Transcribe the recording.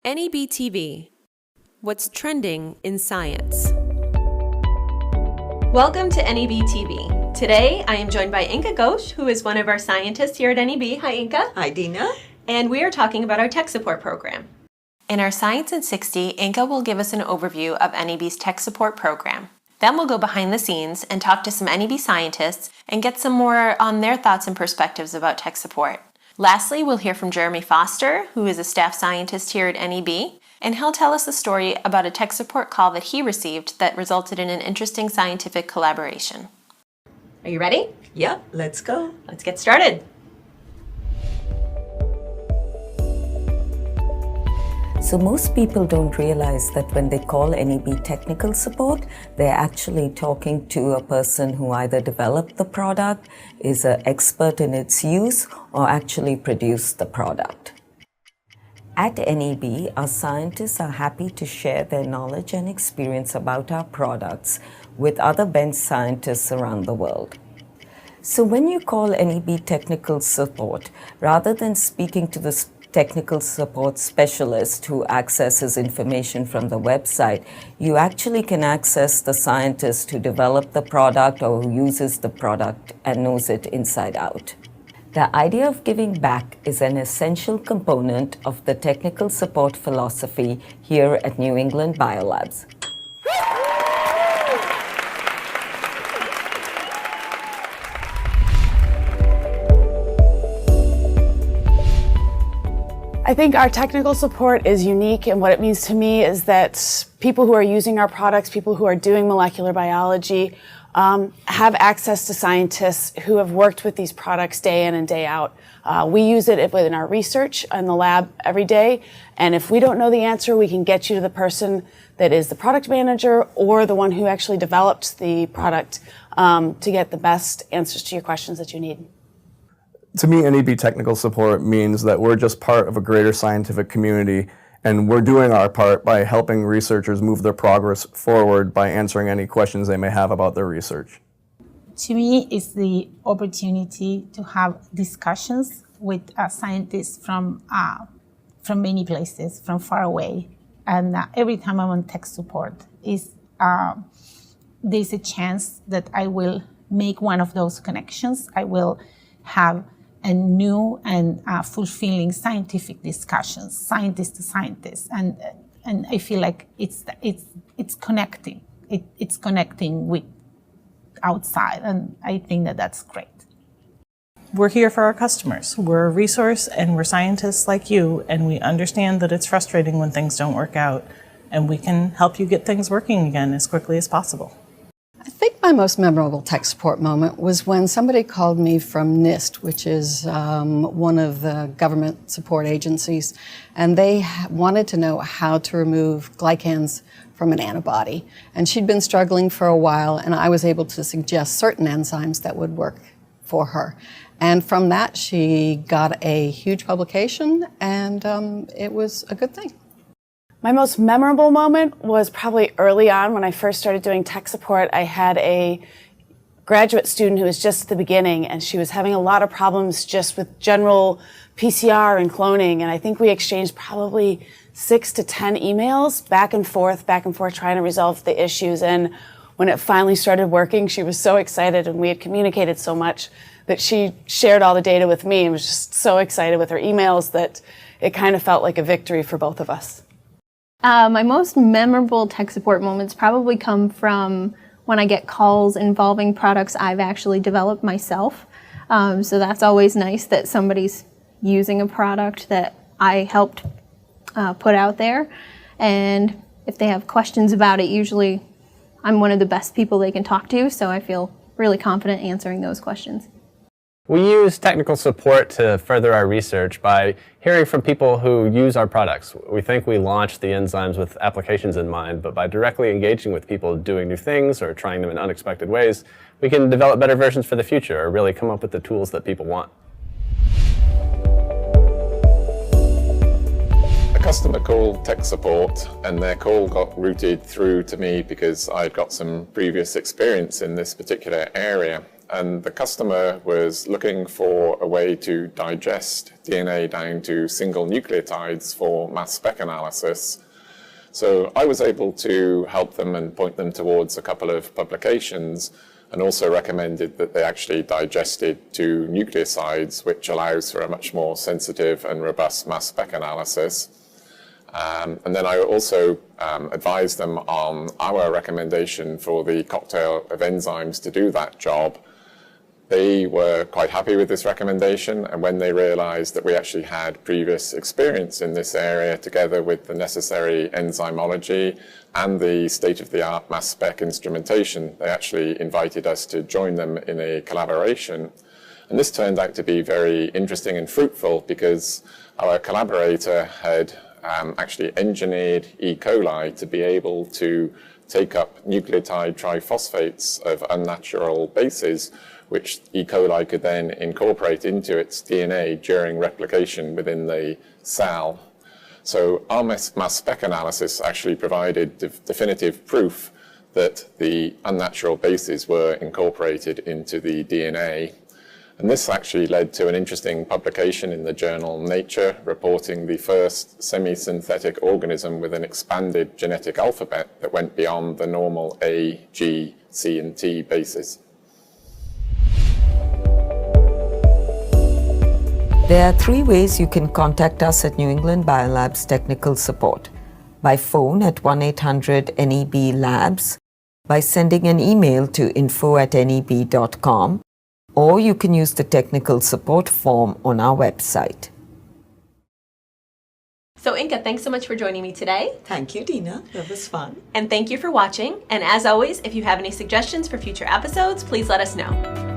NEB TV. What's trending in science? Welcome to NEB TV. Today, I am joined by Inka Ghosh, who is one of our scientists here at NEB. Hi, Inka. Hi, Dina. And we are talking about our tech support program. In our Science in 60, Inka will give us an overview of NEB's tech support program. Then we'll go behind the scenes and talk to some NEB scientists and get some more on their thoughts and perspectives about tech support. Lastly, we'll hear from Jeremy Foster, who is a staff scientist here at NEB, and he'll tell us a story about a tech support call that he received that resulted in an interesting scientific collaboration. Are you ready? Yeah, let's go. Let's get started. So most people don't realize that when they call NEB technical support, they're actually talking to a person who either developed the product, is an expert in its use, or actually produced the product. At NEB, our scientists are happy to share their knowledge and experience about our products with other bench scientists around the world. So when you call NEB technical support, rather than speaking to the technical support specialist who accesses information from the website, you actually can access the scientist who developed the product or who uses the product and knows it inside out. The idea of giving back is an essential component of the technical support philosophy here at New England Biolabs. I think our technical support is unique, and what it means to me is that people who are using our products, people who are doing molecular biology, have access to scientists who have worked with these products day in and day out. We use it within our research in the lab every day, and if we don't know the answer, we can get you to the person that is the product manager or the one who actually developed the product to get the best answers to your questions that you need. To me, NEB technical support means that we're just part of a greater scientific community, and we're doing our part by helping researchers move their progress forward by answering any questions they may have about their research. To me, it's the opportunity to have discussions with scientists from many places, from far away. And every time I'm on tech support, there's a chance that I will make one of those connections. I will have a new and fulfilling scientific discussions, scientist to scientist, and I feel like it's connecting. It's connecting with outside, and I think that that's great. We're here for our customers. We're a resource, and we're scientists like you, and we understand that it's frustrating when things don't work out, and we can help you get things working again as quickly as possible. I think my most memorable tech support moment was when somebody called me from NIST, which is one of the government support agencies, and they wanted to know how to remove glycans from an antibody. And she'd been struggling for a while, and I was able to suggest certain enzymes that would work for her. And from that, she got a huge publication, and it was a good thing. My most memorable moment was probably early on when I first started doing tech support. I had a graduate student who was just at the beginning, and she was having a lot of problems just with general PCR and cloning. And I think we exchanged probably 6 to 10 emails back and forth, trying to resolve the issues. And when it finally started working, she was so excited, and we had communicated so much that she shared all the data with me and was just so excited with her emails that it kind of felt like a victory for both of us. My most memorable tech support moments probably come from when I get calls involving products I've actually developed myself. So that's always nice that somebody's using a product that I helped put out there. And if they have questions about it, usually I'm one of the best people they can talk to, so I feel really confident answering those questions. We use technical support to further our research by hearing from people who use our products. We think we launched the enzymes with applications in mind, but by directly engaging with people doing new things or trying them in unexpected ways, we can develop better versions for the future or really come up with the tools that people want. A customer called tech support, and their call got routed through to me because I'd got some previous experience in this particular area. and the customer was looking for a way to digest DNA down to single nucleotides for mass spec analysis. So I was able to help them and point them towards a couple of publications, and also recommended that they actually digested to nucleosides, which allows for a much more sensitive and robust mass spec analysis. And then I also advised them on our recommendation for the cocktail of enzymes to do that job. They were quite happy with this recommendation, and when they realized that we actually had previous experience in this area, together with the necessary enzymology and the state-of-the-art mass spec instrumentation, they actually invited us to join them in a collaboration. And this turned out to be very interesting and fruitful, because our collaborator had actually engineered E. coli to be able to take up nucleotide triphosphates of unnatural bases, which E. coli could then incorporate into its DNA during replication within the cell. So our mass spec analysis actually provided definitive proof that the unnatural bases were incorporated into the DNA. And this actually led to an interesting publication in the journal Nature, reporting the first semi-synthetic organism with an expanded genetic alphabet that went beyond the normal A, G, C, and T bases. There are 3 ways you can contact us at New England Biolabs Technical Support. By phone at 1-800-NEB Labs, by sending an email to info@neb.com, or you can use the technical support form on our website. So Inka, thanks so much for joining me today. Thank you, Dina. That was fun. And thank you for watching. And as always, if you have any suggestions for future episodes, please let us know.